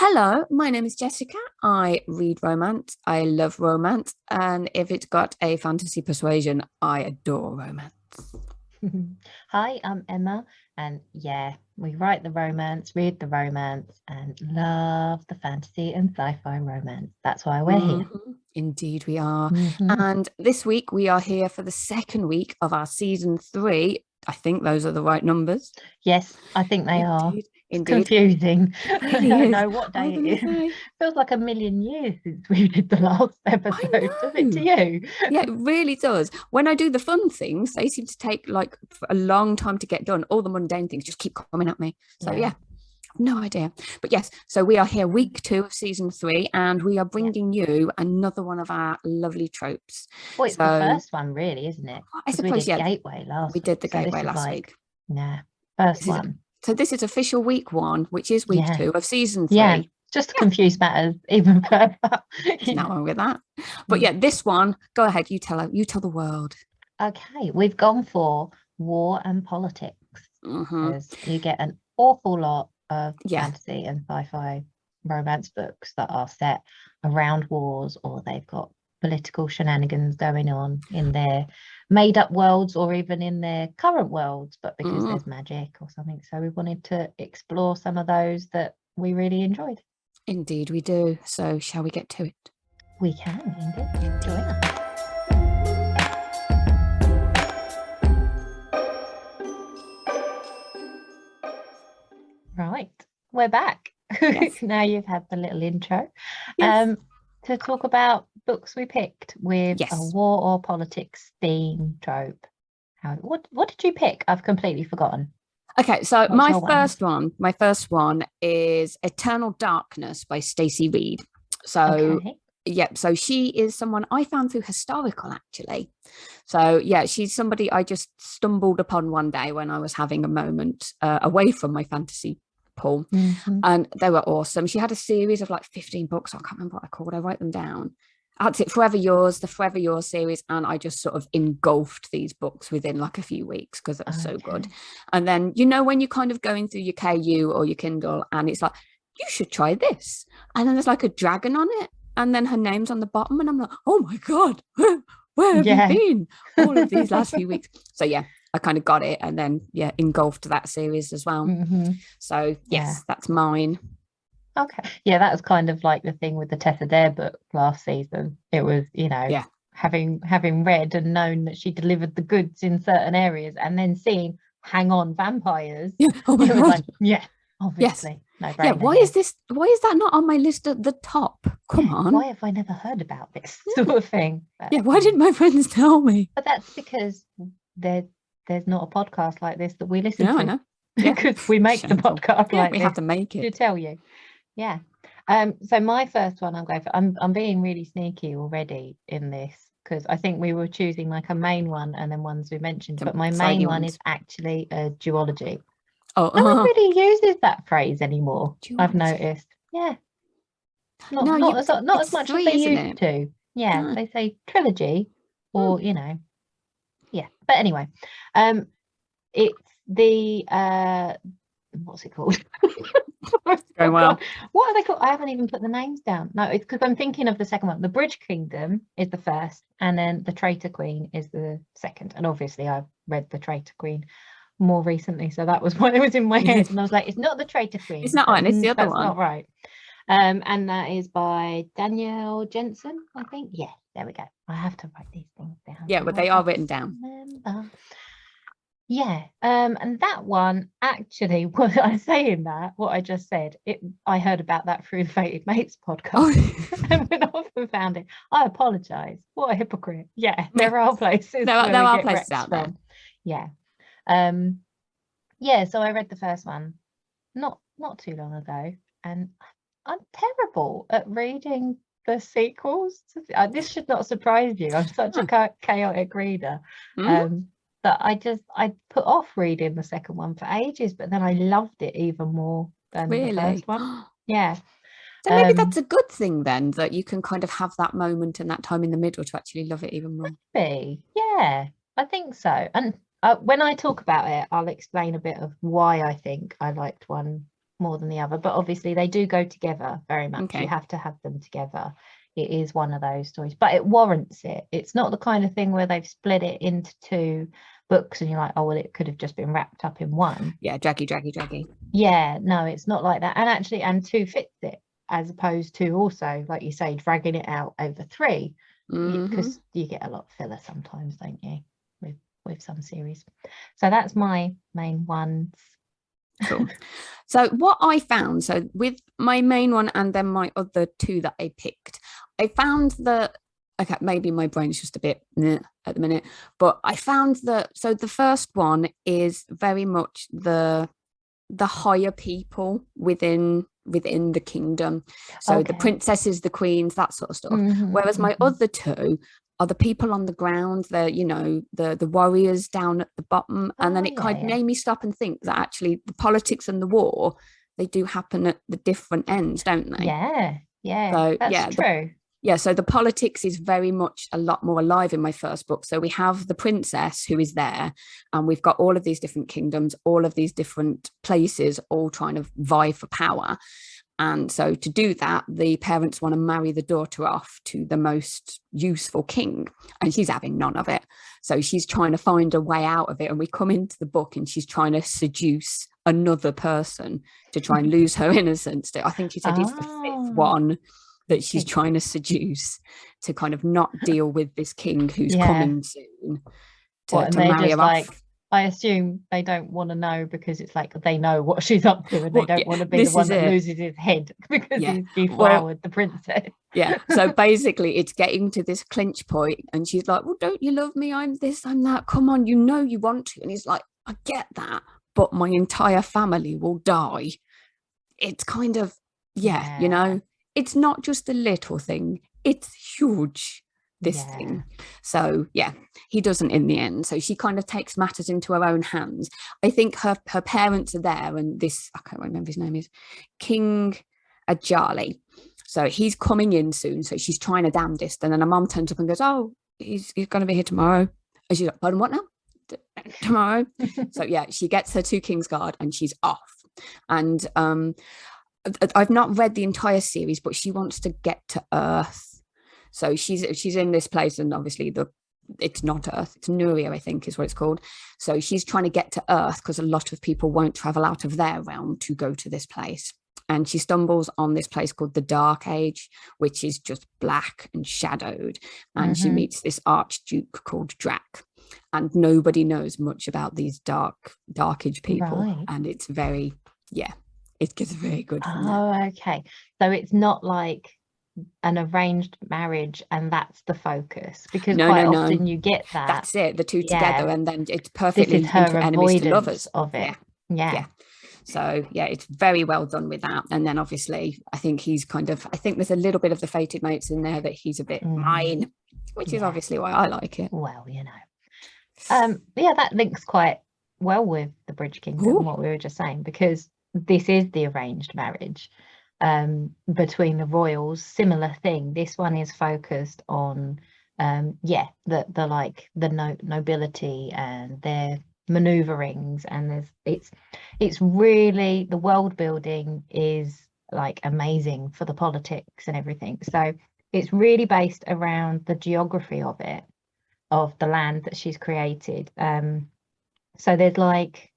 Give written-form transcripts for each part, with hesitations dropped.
Hello, my name is Jessica. I read romance. I love romance. And if it's got a fantasy persuasion, I adore romance. Hi, I'm Emma, and yeah, we write the romance, read the romance, and love the fantasy and sci-fi romance. That's why we're here. Indeed, we are. Mhm. And this week we are here for the second week of our season 3. I think those are the right numbers. Yes, I think they are. Indeed, It's indeed. confusing. It I really don't is. know what I was day it going to is. say, Feels like a million years since we did the last I episode. Does it to know. you? Yeah, it really does. When I do the fun things, they seem to take like a long time to get done. All the mundane things just keep coming at me. So yeah, no idea. But yes, so we are here week 2 of season 3, and we are bringing you another one of our lovely tropes. Well, it's the So first one, really, isn't it? I Because we suppose, did yeah, Gateway last we did week. the So this gateway is last like, week. yeah, first This is, one. so this is official week 1, which is week Yeah. 2 of season Yeah. 3. Just to Yeah, confuse matters even further. there's no Yeah. wrong with that. But yeah, this one, go ahead, you tell the world. Okay, we've gone for war and politics Mm-hmm. because you get an awful lot of Yeah. fantasy and sci-fi romance books that are set around wars, or they've got political shenanigans going on in their made-up worlds or even in their current worlds, but because there's magic or something. So we wanted to explore some of those that we really enjoyed. Indeed, we do. So shall we get to it? We can indeed. Join us. Right, we're back. Yes. Now you've had the little intro. Yes. To talk about books we picked with a Yes. war or politics theme trope. What did you pick? I've completely forgotten. Okay, so What's your my first one is Eternal Darkness by Stacy Reid. So Okay. yeah, so she is someone I found through historical actually. So yeah, she's somebody I just stumbled upon one day when I was having a moment away from my fantasy pool, and they were awesome. She had a series of like 15 books. I can't remember what I called. I write them down. That's it, Forever Yours, the Forever Yours series, and I just sort of engulfed these books within like a few weeks because it was so good. And then when you're kind of going through your KU or your Kindle, and it's like, you should try this, and then there's like a dragon on it, and then her name's on the bottom, and I'm like, oh my god, where have you been all of these last few weeks? So yeah, I kind of got it, and then engulfed that series as well. So yes, that's mine. Okay. Yeah, that was kind of like the thing with the Tessa Dare book last season. It was, having read and known that she delivered the goods in certain areas and then seeing hang on vampires. Yeah. Oh my it was god. like, yeah, obviously. Yes. No Yeah, brainer. Why is that not on my list at the top? Come on. Why have I never heard about this sort of thing? But, why didn't my friends tell me? But that's because there's not a podcast like this that we listen to. I know. Yeah. Because we make the podcast like we this have to make it. to tell you. Yeah. So my first one I'm going for, I'm being really sneaky already in this because I think we were choosing like a main one and then ones we mentioned, but my main one is actually a duology. Oh, no one really uses that phrase anymore. Duology. I've noticed. Yeah. Not as much as they used to. Yeah, they say trilogy or yeah. But anyway, it's the what's it called? Going well. What are they called? I haven't even put the names down. No, it's because I'm thinking of the second one. The Bridge Kingdom is the first, and then the Traitor Queen is the second. And obviously, I've read the Traitor Queen more recently, so that was what it was in my head. And I was like, it's not the Traitor Queen. It's not on. It's the other one. That's not right. And that is by Danielle, Jenson, I think. Yeah, there we go. I have to write these things down. Yeah, but they are written down. Remember. Yeah, and that one actually, what I say in that, what I just said, I heard about that through the Fated Mates podcast and went off and found it. I apologise. What a hypocrite. Yeah, there are places. There are places out there. From. Yeah. Yeah, so I read the first one not too long ago, and I'm terrible at reading the sequels. This should not surprise you. I'm such a chaotic reader. That I put off reading the second one for ages, but then I loved it even more than the first one. Yeah. So maybe that's a good thing then, that you can kind of have that moment and that time in the middle to actually love it even more. Maybe. Yeah, I think so. And when I talk about it, I'll explain a bit of why I think I liked one more than the other, but obviously they do go together very much. Okay. You have to have them together. It is one of those stories, but it warrants it. It's not the kind of thing where they've split it into 2 books and you're like, oh well, it could have just been wrapped up in one. Yeah, draggy. Yeah, no, it's not like that. And actually, and 2 fits it, as opposed to also, like you say, dragging it out over 3, because you get a lot of filler sometimes, don't you, with some series. So that's my main ones. Cool. So what I found, so with my main one and then my other 2 that I picked, I found that, okay, maybe my brain's just a bit at the minute, but I found that, so the first one is very much the higher people within the kingdom. So the princesses, the queens, that sort of stuff. Whereas my other 2 are the people on the ground, the warriors down at the bottom. And then it kind of made me stop and think that actually the politics and the war, they do happen at the different ends, don't they? Yeah, so that's true. So the politics is very much a lot more alive in my first book. So we have the princess who is there, and we've got all of these different kingdoms, all of these different places, all trying to vie for power. And so to do that, the parents want to marry the daughter off to the most useful king, and she's having none of it. So she's trying to find a way out of it. And we come into the book and she's trying to seduce another person to try and lose her innocence. I think she said it's the 5th one that she's trying to seduce to kind of not deal with this king who's coming soon to marry her off. I assume they don't want to know because it's like they know what she's up to, and they don't want to be the one that loses his head because he's deflowered the princess. Yeah. So basically it's getting to this clinch point and she's like, well, don't you love me? I'm this, I'm that. Come on, you know you want to. And he's like, I get that, but my entire family will die. It's kind of, you know, it's not just a little thing. It's huge. This thing. So he doesn't in the end. So she kind of takes matters into her own hands. I think her parents are there, and this, I can't remember his name, is King Ajali. So he's coming in soon. So she's trying her damnedest, and then her mom turns up and goes, oh, he's going to be here tomorrow. And she's like, pardon, what now? Tomorrow. So she gets her 2 Kingsguard and she's off. And I've not read the entire series, but she wants to get to Earth. So she's in this place, and obviously it's not Earth, it's Nuria, I think is what it's called. So she's trying to get to Earth because a lot of people won't travel out of their realm to go to this place. And she stumbles on this place called the Dark Age, which is just black and shadowed. And she meets this Archduke called Drac. And nobody knows much about these Dark Age people. Right. And it's very, it gets very good from there. Okay. So it's not like an arranged marriage and that's the focus, because quite often you get that. That's it, the 2 together, and then it's perfectly this is her enemies to lovers of it. So it's very well done with that. And then obviously I think he's kind of, I think there's a little bit of the fated mates in there, that he's a bit mine, which is obviously why I like it. Well, you know, that links quite well with the Bridge Kingdom, what we were just saying, because this is the arranged marriage between the royals. Similar thing. This one is focused on the nobility and their maneuverings, and it's really, the world building is like amazing for the politics and everything. So it's really based around the geography of it, of the land that she's created. So there's like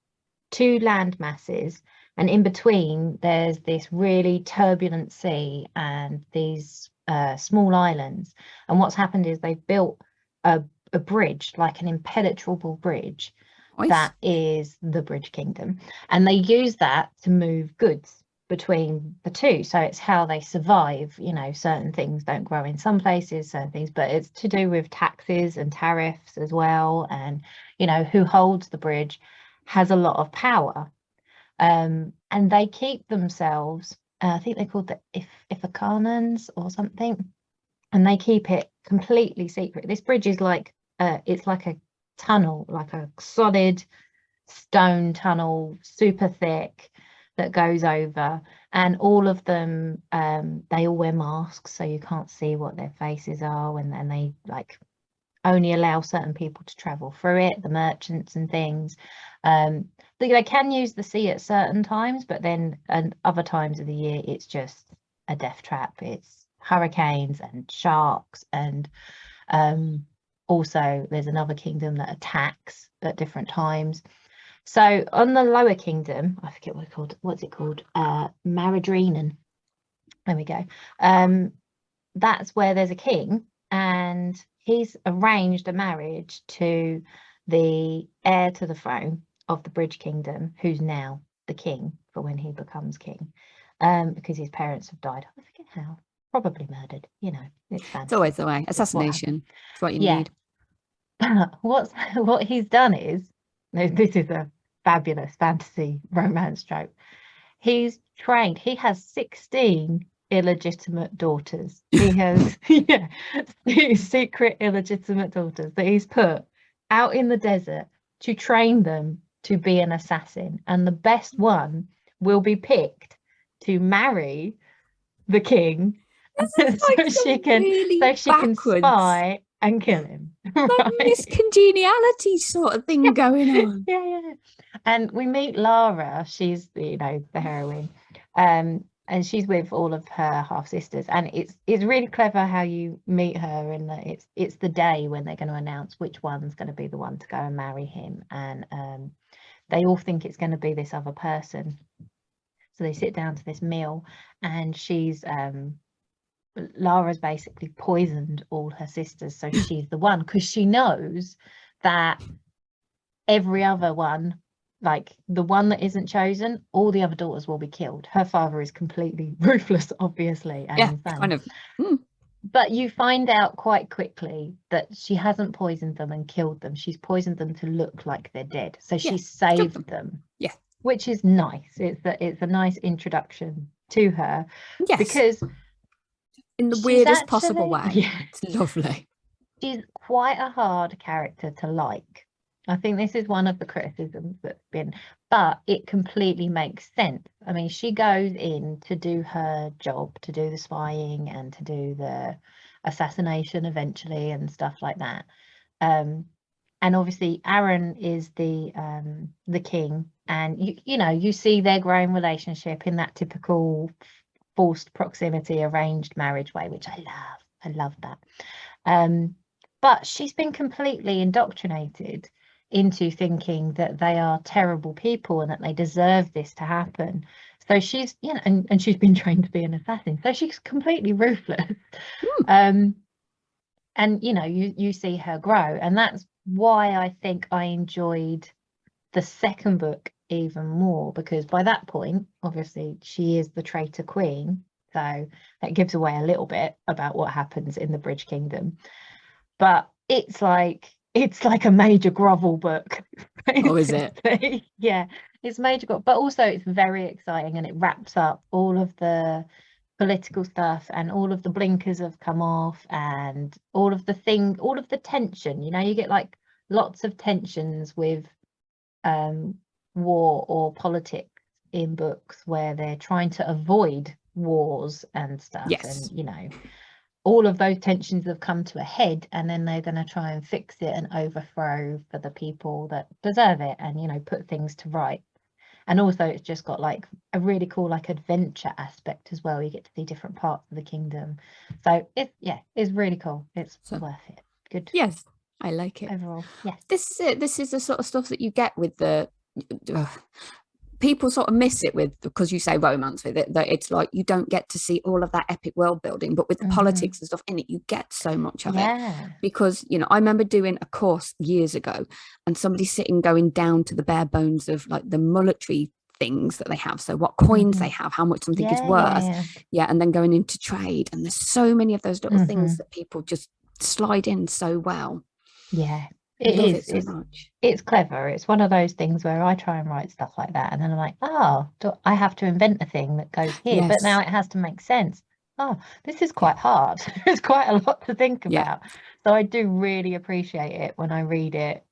2 land masses, and in between there's this really turbulent sea and these small islands. And what's happened is they've built a bridge, like an impenetrable bridge. Nice. That is the Bridge Kingdom, and they use that to move goods between the 2. So it's how they survive. You know, certain things don't grow in some places, certain things, but it's to do with taxes and tariffs as well. And you know, who holds the bridge has a lot of power. And they keep themselves, I think they're called the Ifakanans or something, and they keep it completely secret. This bridge is like it's like a tunnel, like a solid stone tunnel, super thick, that goes over, and all of them they all wear masks, so you can't see what their faces are, and they like only allow certain people to travel through it, the merchants and things. They can use the sea at certain times, but then and other times of the year it's just a death trap. It's hurricanes and sharks, and also there's another kingdom that attacks at different times. So on the lower kingdom, I forget what it's called. What's it called? Maradrenan. There we go. That's where there's a king, and he's arranged a marriage to the heir to the throne of the Bridge Kingdom, who's now the king for when he becomes king, because his parents have died. I forget how. Probably murdered. You know, it's fantasy. It's always the way. Assassination. It's what you need. What he's done is, this is a fabulous fantasy romance trope. He's trained. He has 16 illegitimate daughters. He has secret illegitimate daughters that he's put out in the desert to train them to be an assassin, and the best one will be picked to marry the king so she can spy and kill him. Like Miss Congeniality sort of thing going on. Yeah. And we meet Laura. She's the heroine, and she's with all of her half sisters, and it's really clever how you meet her, and it's the day when they're going to announce which one's going to be the one to go and marry him, and they all think it's going to be this other person. So they sit down to this meal, and Laura's basically poisoned all her sisters, so she's the one, because she knows that every other one, like the one that isn't chosen, all the other daughters will be killed. Her father is completely ruthless, obviously, and insane. Kind of. But you find out quite quickly that she hasn't poisoned them and killed them. She's poisoned them to look like they're dead. So she saved them. Yeah. Which is nice. It's a nice introduction to her. Yes. Because in the weirdest possible way. Yeah. It's lovely. She's quite a hard character to like. I think this is one of the criticisms that's been, but it completely makes sense. I mean, she goes in to do her job, to do the spying and to do the assassination eventually and stuff like that. And obviously Aaron is the king, and you see their growing relationship in that typical forced proximity, arranged marriage way, which I love that. But she's been completely indoctrinated into thinking that they are terrible people and that they deserve this to happen. So she's and she's been trained to be an assassin, so she's completely ruthless. And you see her grow, and that's why I think I enjoyed the second book even more, because by that point obviously she is the traitor queen, so that gives away a little bit about what happens in the Bridge Kingdom. But it's like a major grovel book. Oh, is it? Yeah, it's major grovel, but also it's very exciting, and it wraps up all of the political stuff, and all of the blinkers have come off, and all of the tension. You get like lots of tensions with war or politics in books where they're trying to avoid wars and stuff. Yes. And all of those tensions have come to a head, and then they're going to try and fix it and overthrow for the people that deserve it, and put things to right. And also it's just got like a really cool like adventure aspect as well. You get to see different parts of the kingdom, so it's really cool. It's worth it. Good. Yes, I like it overall. Yes, this is the sort of stuff that you get with the people sort of miss it with, because you say romance with it, that it's like you don't get to see all of that epic world building, but with the politics and stuff in it, you get so much of it. Because I remember doing a course years ago, and somebody sitting going down to the bare bones of like the monetary things that they have, so what coins they have, how much something is worth, and then going into trade, and there's so many of those little things that people just slide in so well. It's clever. It's one of those things where I try and write stuff like that, and then I'm like, I have to invent a thing that goes here, but now it has to make sense. This is quite hard. There's quite a lot to think about. So I do really appreciate it when I read it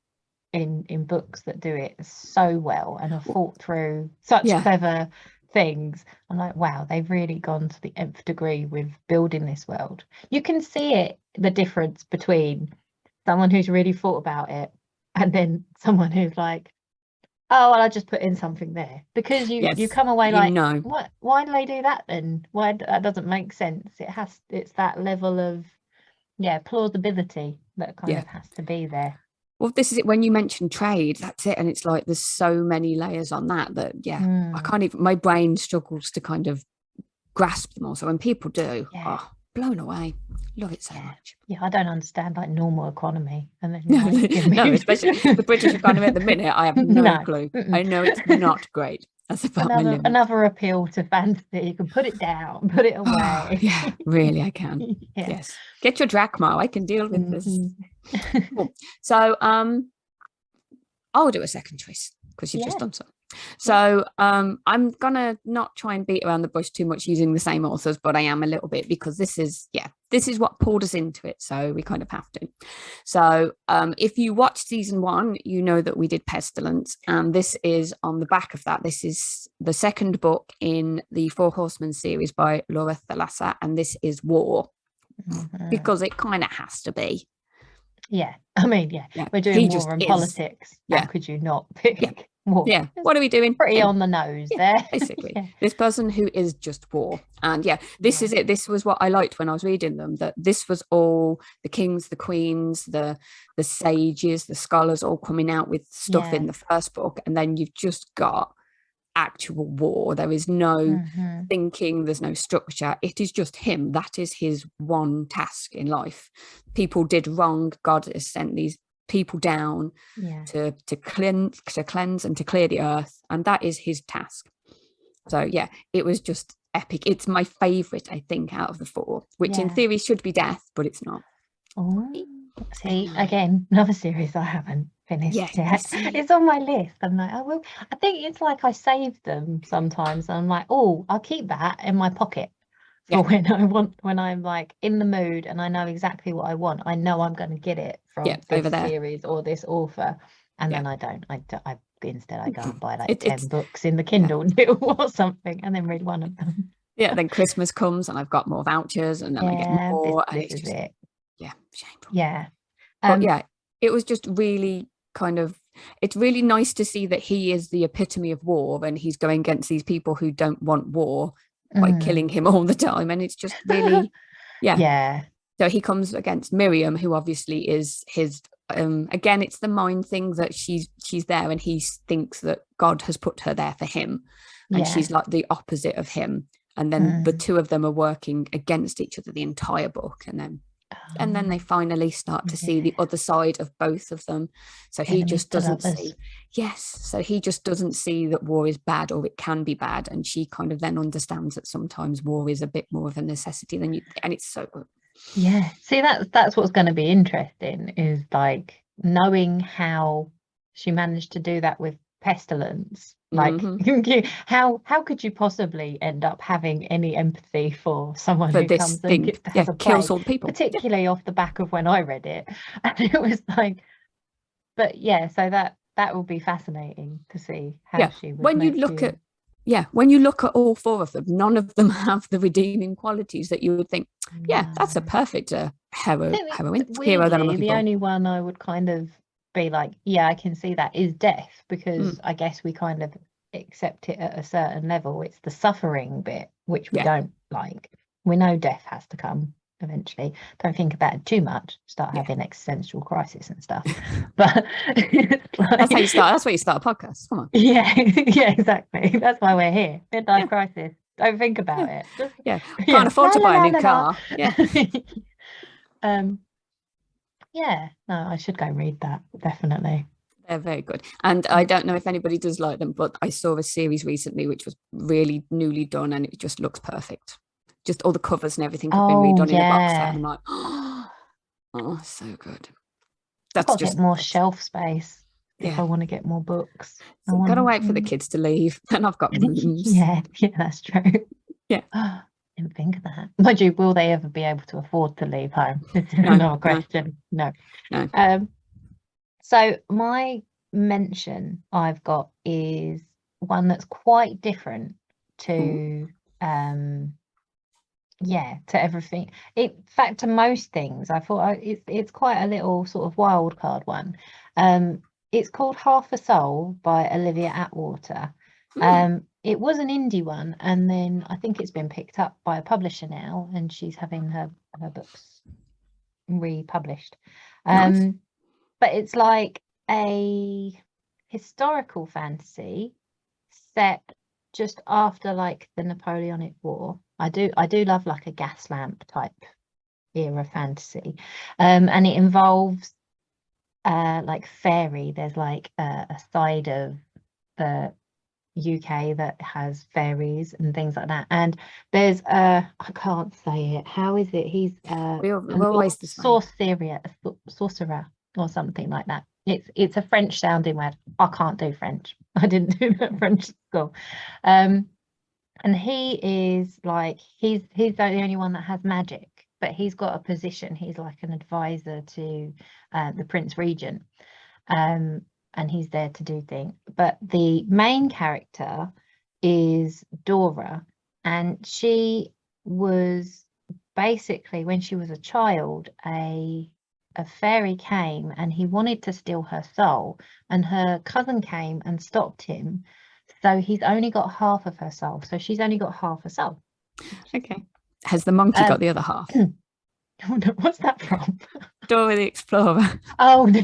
in books that do it so well and have thought through such clever things. I'm like, wow, they've really gone to the nth degree with building this world. You can see the difference between someone who's really thought about it and then someone who's like, oh, well, I just put in something there, because you Yes, come away you like, know. what? Why do they do that then? Why that doesn't make sense? It's that level of plausibility that kind Yeah. of has to be there. Well, this is it. When you mention trade, that's it. And it's like there's so many layers on that I can't even, my brain struggles to kind of grasp them all. So when people do, blown away. Love it so much. Yeah, I don't understand like normal economy. And then no, especially the British economy at the minute, I have no clue. Mm-mm. I know it's not great. That's about my limit. Another appeal to fantasy. You can put it down, put it away. Yeah, really, I can. Yes. Get your drachma. I can deal with this. Cool. So I'll do a second choice because you've just done so. So I'm gonna not try and beat around the bush too much using the same authors, but I am a little bit, because this is what pulled us into it, so we kind of have to. So if you watched season 1, you know that we did Pestilence, and this is on the back of that. This is the second book in the Four Horsemen series by Laura Thalassa, and this is War, because it kind of has to be. Yeah, I mean, we're doing war and politics. Yeah. How could you not pick war? Yeah, what are we doing? Pretty on the nose there. Basically, this person who is just war. And this is it. This was what I liked when I was reading them, that this was all the kings, the queens, the sages, the scholars all coming out with stuff in the first book. And then you've just got actual war. There is no thinking, there's no structure. It is just him. That is his one task in life. People did wrong. God has sent these people down to cleanse and to clear the earth, and that is his task. So it was just epic. It's my favorite, I think, out of the 4, which in theory should be Death, but it's not. See, again, another series I haven't finished yet. It's on my list. I'm like, I think it's like I save them sometimes. I'm like, I'll keep that in my pocket for when I'm like in the mood and I know exactly what I want. I know I'm going to get it from this series or this author, and then I don't. I instead I go and buy like 10 books in the Kindle deal or something, and then read one of them. Then Christmas comes and I've got more vouchers, and then I get more. This is it. Shameful. But it was just really kind of, it's really nice to see that he is the epitome of war, and he's going against these people who don't want war by killing him all the time. And it's just really so he comes against Miriam, who obviously is his again, it's the mind thing, that she's there and he thinks that God has put her there for him, and she's like the opposite of him, and then the two of them are working against each other the entire book, and then they finally start to see the other side of both of them. So he just doesn't see that war is bad, or it can be bad, and she kind of then understands that sometimes war is a bit more of a necessity than you, and it's so good. See, that's what's going to be interesting, is like knowing how she managed to do that with Pestilence. Like how could you possibly end up having any empathy for someone who comes and has a kills all the people, particularly off the back of when I read it, and it was like, but so that will be fascinating to see how she would when you look at all 4 of them, none of them have the redeeming qualities that you would think that's a perfect hero that I'm looking the for. only one I would kind of be like, I can see that, is Death, because I guess we kind of accept it at a certain level. It's the suffering bit which we don't like. We know death has to come eventually. Don't think about it too much, start having existential crisis and stuff. But that's how you start. That's why you start a podcast. Come on. Exactly. That's why we're here. Midlife crisis. Don't think about it. Just, can't afford to buy a new car. No, I should go read that, definitely. They're very good, and I don't know if anybody does like them, but I saw a series recently which was really newly done, and it just looks perfect. Just all the covers and everything have been redone in a box set, and I'm like, oh, so good. That's I've got to get more shelf space if I want to get more books. So I've got to wait for the kids to leave, then I've got rooms. That's true. Didn't think of that. Mind you, will they ever be able to afford to leave home? It's another question. No. So my mention I've got is one that's quite different to to everything. In fact, to most things, I thought it's quite a little sort of wild card one. it's called Half a Soul by Olivia Atwater. It was an indie one, and then I think it's been picked up by a publisher now, and she's having her books republished. Nice. But it's like a historical fantasy set just after like the Napoleonic War. I do love like a gas lamp type era fantasy, and it involves like fairy. There's like a side of the UK that has fairies and things like that, and there's I can't say it. How is it? He's we're always the same. sorcerer or something like that. It's a French sounding word. I can't do French. I didn't do that French at school. And he is like he's the only one that has magic, but he's got a position. He's like an advisor to the Prince Regent, and he's there to do things. But the main character is Dora, and she was basically, when she was a child, a fairy came and he wanted to steal her soul, and her cousin came and stopped him. So he's only got half of her soul. So she's only got half a soul. Okay. Has the monkey got the other half? What's that from? Dora the Explorer. Oh, no.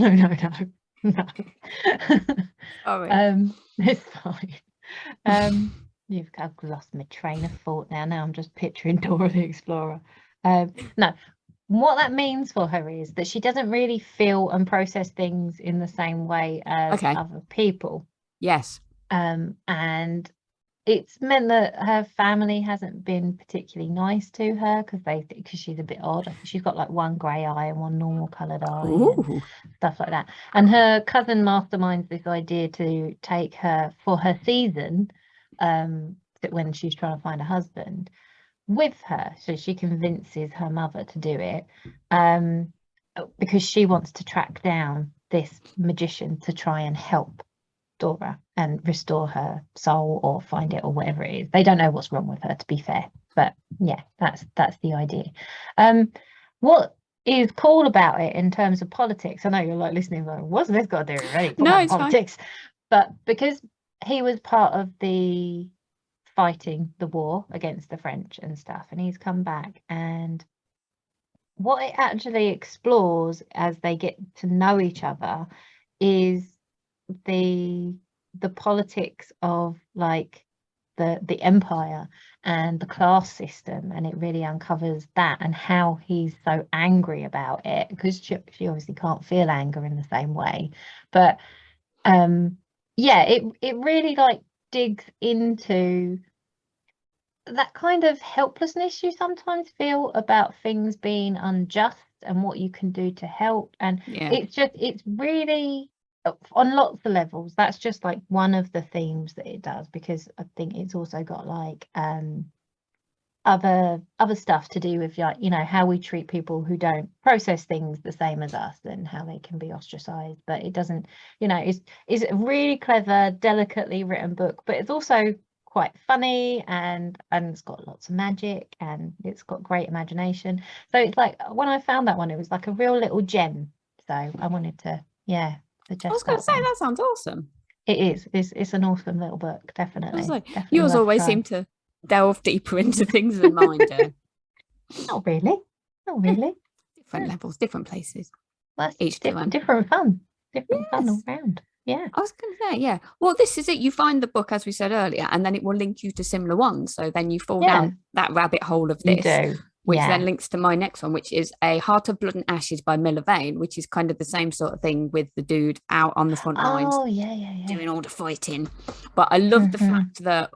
Sorry. It's fine. I've lost my train of thought now. Now I'm just picturing Dora the Explorer. No, what that means for her is that she doesn't really feel and process things in the same way as other people. Yes. And it's meant that her family hasn't been particularly nice to her because she's a bit odd. I think she's got like one grey eye and one normal coloured eye and stuff like that. And her cousin masterminds this idea to take her for her season, when she's trying to find a husband, with her. So she convinces her mother to do it, because she wants to track down this magician to try and help Dora and restore her soul or find it or whatever it is. They don't know what's wrong with her, to be fair, but yeah, that's the idea. What is cool about it in terms of politics, I know you're like listening like, what's this got to do with anything? No, it's politics fine. But because he was part of the fighting the war against the French and stuff, and he's come back, and what it actually explores as they get to know each other is the politics of like the empire and the class system, and it really uncovers that and how he's so angry about it, because she obviously can't feel anger in the same way. But yeah, it really like digs into that kind of helplessness you sometimes feel about things being unjust and what you can do to help. And it's really, on lots of levels, that's just like one of the themes that it does, because I think it's also got like other stuff to do with, like, you know, how we treat people who don't process things the same as us and how they can be ostracized. But it doesn't, you know, it's a really clever, delicately written book, but it's also quite funny, and it's got lots of magic, and it's got great imagination. So it's like, when I found that one, it was like a real little gem. So I wanted to suggest. I was going to say, that sounds awesome. It is. It's an awesome little book, definitely. Definitely yours always seem to delve deeper into things than mine do. Not really. Different levels, different places. Well, each different fun all round. Yeah, I was going to say, yeah. Well, this is it. You find the book, as we said earlier, and then it will link you to similar ones. So then you fall down that rabbit hole of this, which then links to my next one, which is A Heart of Blood and Ashes by Miller Vane, which is kind of the same sort of thing with the dude out on the front lines. Oh, yeah. Doing all the fighting. But I love the fact that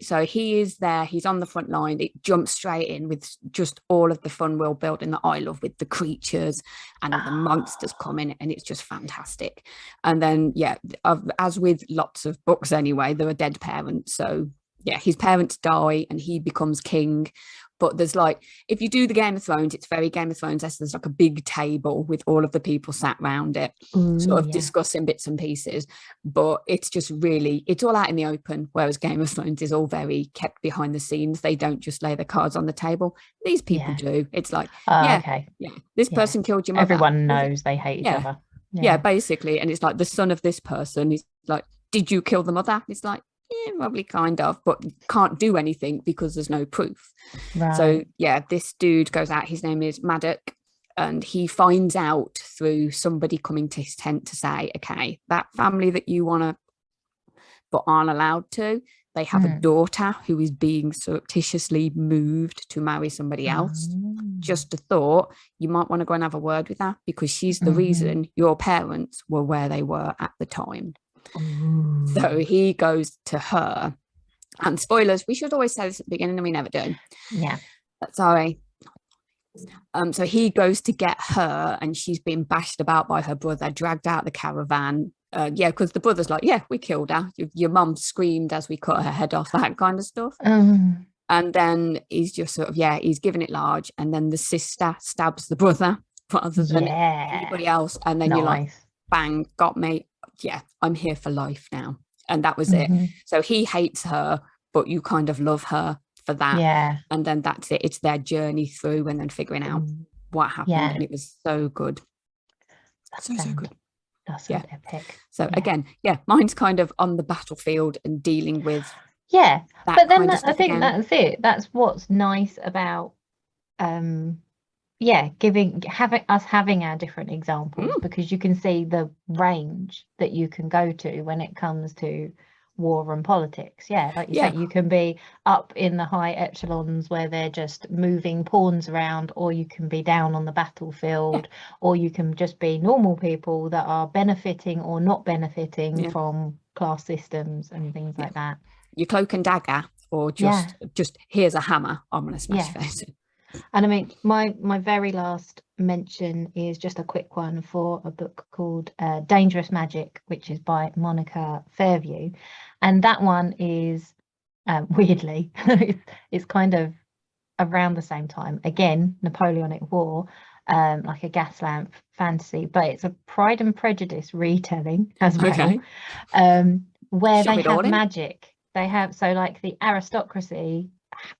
so he is there, he's on the front line, it jumps straight in with just all of the fun world building that I love, with the creatures and the monsters coming, and it's just fantastic. And then, as with lots of books anyway, there are dead parents. So yeah, his parents die and he becomes king. But there's like, if you do the Game of Thrones, it's very Game of Thrones. There's like a big table with all of the people sat around it, discussing bits and pieces. But it's just really, it's all out in the open. Whereas Game of Thrones is all very kept behind the scenes. They don't just lay the cards on the table. These people do. It's like, this person killed your mother. Everyone knows they hate each other. Yeah, basically. And it's like the son of this person is like, did you kill the mother? It's like, yeah, probably kind of, but can't do anything because there's no proof. Right. So yeah, this dude goes out, his name is Maddock, and he finds out through somebody coming to his tent to say, okay, that family that you want to but aren't allowed to, they have a daughter who is being surreptitiously moved to marry somebody else. Just a thought, you might want to go and have a word with her, because she's the reason your parents were where they were at the time. So he goes to her, and spoilers, we should always say this at the beginning and we never do. Yeah. Sorry. So he goes to get her, and she's been bashed about by her brother, dragged out the caravan. Because the brother's like, yeah, we killed her. Your mum screamed as we cut her head off, that kind of stuff. And then he's just sort of, he's giving it large. And then the sister stabs the brother rather than anybody else. And then you're like, bang, got me. Yeah, I'm here for life now. And that was it. So he hates her, but you kind of love her for that. Yeah. And then that's it. It's their journey through and then figuring out what happened. Yeah. And it was so good. So good. That's so epic. So again, mine's kind of on the battlefield and dealing with but then I think that's it. That's what's nice about having our different examples, because you can see the range that you can go to when it comes to war and politics. Like you said, you can be up in the high echelons where they're just moving pawns around, or you can be down on the battlefield, or you can just be normal people that are benefiting or not benefiting from class systems and things like that. Your cloak and dagger, or just here's a hammer, I'm gonna smash face. And I mean, my very last mention is just a quick one for a book called Dangerous Magic, which is by Monica Fairview. And that one is, weirdly, it's kind of around the same time. Again, Napoleonic War, like a gas lamp fantasy, but it's a Pride and Prejudice retelling as well, where they have magic. They have, so like the aristocracy,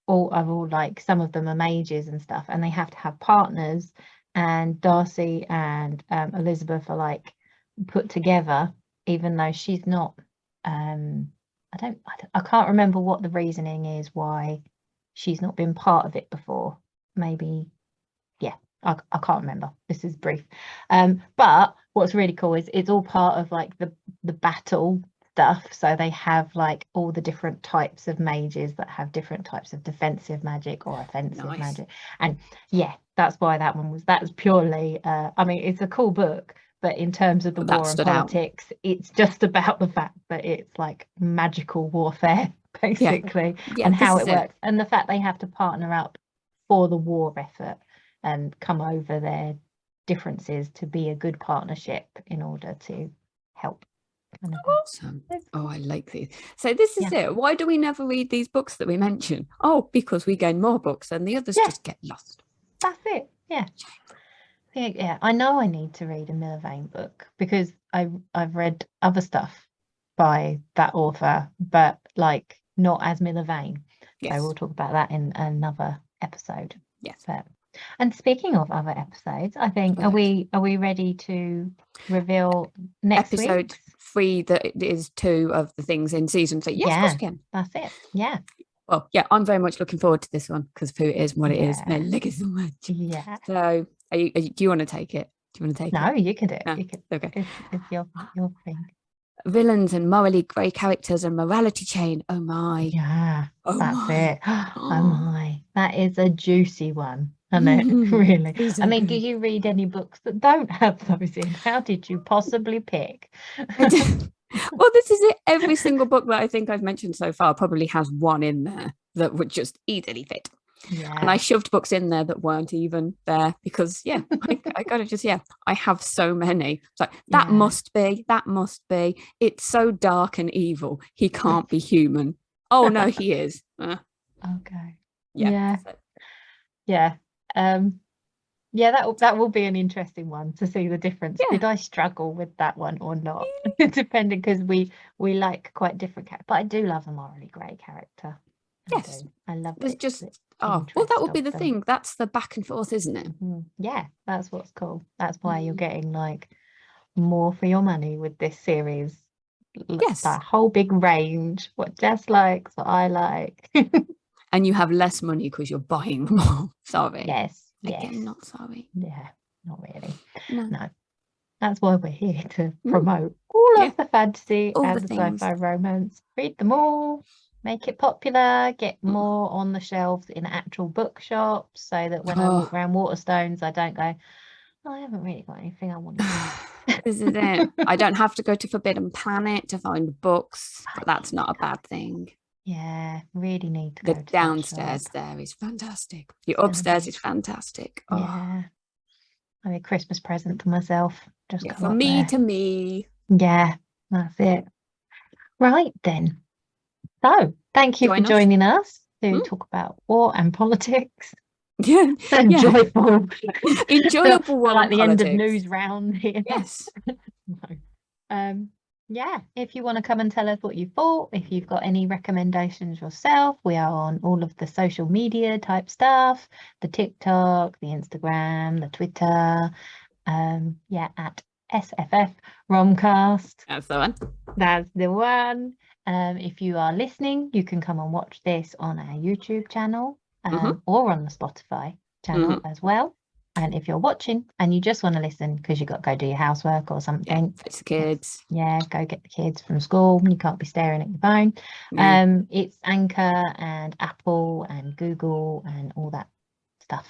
all like some of them are mages and stuff, and they have to have partners, and Darcy and Elizabeth are like put together, even though she's not I can't remember what the reasoning is why she's not been part of it before. Maybe I can't remember, this is brief, but what's really cool is it's all part of like the battle stuff. So they have like all the different types of mages that have different types of defensive magic or offensive magic, and that's why that's purely I mean, it's a cool book, but in terms of the war and politics, it's just about the fact that it's like magical warfare basically, and how it works, and the fact they have to partner up for the war effort and come over their differences to be a good partnership in order to help. Awesome. Oh, I like these. So this is it. Why do we never read these books that we mention? Oh, because we gain more books and the others just get lost. That's it. I know I need to read a Miller Vane book, because I've read other stuff by that author, but like not as Miller Vane. So we'll talk about that in another episode. And speaking of other episodes, I think are we ready to reveal next episode 3 that it is 2 of the things in season 3? Yes, of course we can. That's it. Well, I'm very much looking forward to this one, because who it is and what it is. I like it so much. So do you want to take it? No, you can do it. You can. Okay. It's your thing. Villains and morally grey characters and morality chain. Oh my. That's it. Oh my. That is a juicy one. Isn't it? Really. I mean, do you read any books that don't have those in? How did you possibly pick? Well, this is it. Every single book that I think I've mentioned so far probably has one in there that would just easily fit. And I shoved books in there that weren't even there, because I gotta just I have so many. It's like that must be. It's so dark and evil. He can't be human. Oh no, he is. Okay. That will be an interesting one to see the difference. Did I struggle with that one or not? Depending, because we like quite different characters. But I do love a morally grey character. I love it. Just that would be the thing. That's the back and forth, isn't it? Yeah, that's what's cool. That's why you're getting like more for your money with this series. Yes. That whole big range, what Jess likes, what I like. And you have less money because you're buying more. Sorry. Yes. Again, not sorry. Yeah, not really. No. That's why we're here to promote all of the fantasy all and the the things. sci-fi romance. Read them all, make it popular, get more on the shelves in actual bookshops, so that when I walk around Waterstones, I don't go, I haven't really got anything I want to read. This is it. I don't have to go to Forbidden Planet to find books, but that's not a bad thing. Yeah, really need to go The to downstairs that shop. there is fantastic. The upstairs is fantastic. Yeah. I mean, Christmas present for myself. Just go from up me there. to me. Yeah, that's it. Right then. So thank you for joining us to talk about war and politics. Yeah. Enjoyable. Enjoyable war like and the politics. End of news round here. Yes. No. Yeah, if you want to come and tell us what you thought, if you've got any recommendations yourself, we are on all of the social media type stuff, the TikTok, the Instagram, the Twitter, at SFFRomCast. That's the one. That's the one. If you are listening, you can come and watch this on our YouTube channel or on the Spotify channel as well. And if you're watching and you just want to listen because you've got to go do your housework or something, it's the kids. Go get the kids from school. You can't be staring at your phone. It's Anchor and Apple and Google and all that stuff.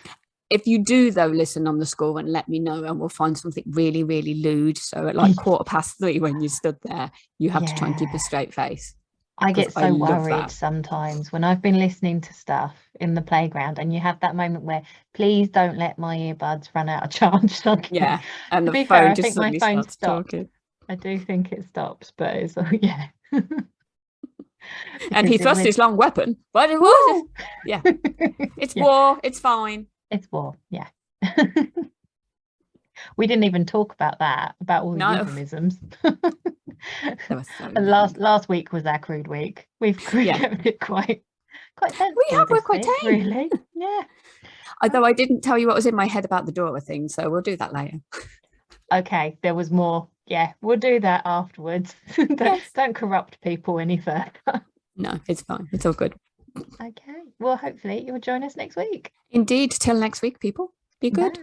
If you do, though, listen on the school and let me know, and we'll find something really, really lewd. So at like 3:15 when you stood there, you have to try and keep a straight face. I get so worried sometimes when I've been listening to stuff in the playground and you have that moment where please don't let my earbuds run out of charge suddenly. Yeah, and to the be phone fair, just I think my phone stopped. talking. I do think it stopped, but it's And he thrust his long weapon, but it was it's war. It's fine. It's war. Yeah. We didn't even talk about that, about all the euphemisms. Last week was our crude week. We've kept it quite sensible. We're quite tame, really. Yeah. Although I didn't tell you what was in my head about the Dora thing, so we'll do that later. Okay, there was more. Yeah, we'll do that afterwards. Don't corrupt people any further. No, it's fine. It's all good. Okay. Well, hopefully you'll join us next week. Indeed. Till next week, people. Be good. Bye.